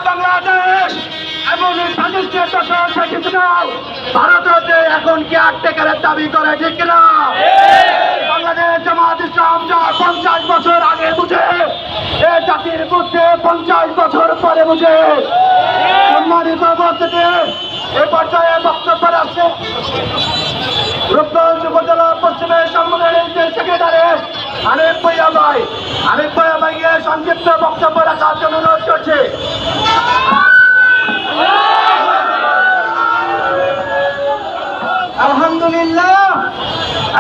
বাংলাদেশ এমন ভারত হচ্ছে এখন কি আটটেকারের দাবি করে, ঠিক না? বাংলাদেশ জামাত ইসলাম যা 50 বছর আগে বুঝে এ জাতির বুঝে 50 বছর পরে বুঝে। সম্মানিত উপস্থিতি, এ পর্যায়ে বক্তব্য রাখছে রূপগঞ্জ উপজেলা পশ্চিমের সম্মেলনের সেক্রেটারি আরিফ ভাইয়া ভাইকে সংক্ষিপ্ত বক্তব্য রাখার জন্য অনুরোধ করছে।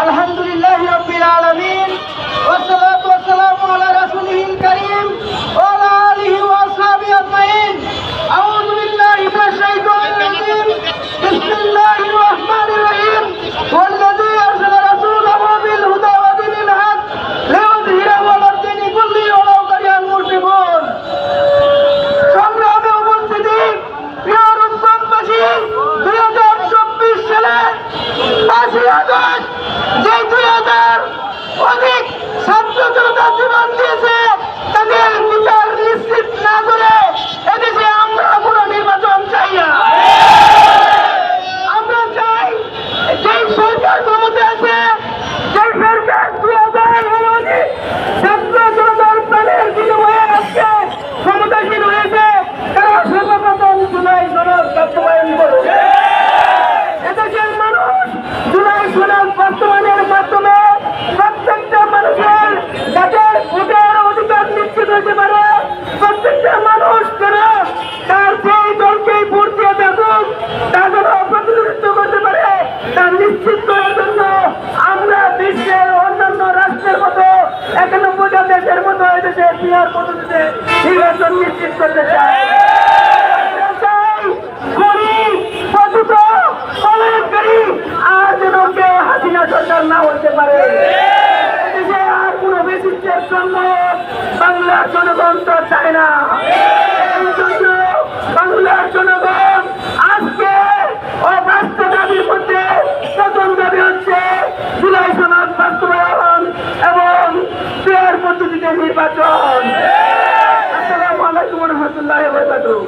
আলহামদুলিল্লাহ রাব্বিল আলামিন ওয়াসসালাতু ওয়াসসালামু আলা রাসূলিল কারীম ওয়া আলা আলিহি ওয়া আসহাবিহি আজমাইন। আউযু বিল্লাহি মিনাশ শাইতানির রাজীম। বিসমিল্লাহির রাহমানির রাহিম। ওয়াল্লাযী আরসালা রাসূলাহু বিল হুদা ওয়া দীনিল হক লিইয়ুযহিরাহু আলা দীনি কুল্লিহি ওয়ালাউ কারিহাল মুশরিকুন। সংগ্রামে উপস্থিতি, প্রিয় রূপগঞ্জবাসী, 2024 সালে 5ই আগস্ট যে 2000 অধিক ছাত্র জনতা জীবন দিয়েছে, তাদের বিচার নিশ্চিত না করে এদেশে আমরা কোনো নির্বাচন চাই না। আমরা চাই যে সরকার ক্ষমতা আছে, যে সরকার 2000 অধিক ছাত্র জনতার প্রাণের বিনিময়ে আজকে ক্ষমতাসীন হয়েছে, তারা সর্বপ্রথম জুলাই সনদ বাস্তবায়ন করবে। এদেশের মানুষ জুলাই সনদ বাস্তবায়নের মাধ্যমে প্রত্যেকটা মানুষের যাদের ভোটের অধিকার নিশ্চিত হতে পারে, প্রত্যেকটা মানুষ যেন তার যেই দলকেই ভোট দিয়ে থাকুক তার যেন প্রতিনিধিত্ব করতে পারে, তা নিশ্চিত করার জন্য আমরা বিশ্বের অন্যান্য রাষ্ট্রের মতো 91টা দেশের মতো এদেশে বিহার পদ্ধতিতে নির্বাচন নিশ্চিত করতে চাই। হাসিনা সরকার না হতে পারে, এদেশে আর কোন বেশিত্বের জন্য বাংলার জনগণ তো চায় না। এই জন্য বাংলার জনগণ আজকে অবাস্ত দাবির মধ্যে প্রথম দাবি হচ্ছে জুলাই সনদ বাস্তবায়ন এবং ফেয়ার পদ্ধতিতে নির্বাচন। আসসালামু আলাইকুম ওয়া রাহমাতুল্লাহি ওয়া বারাকাতুহু।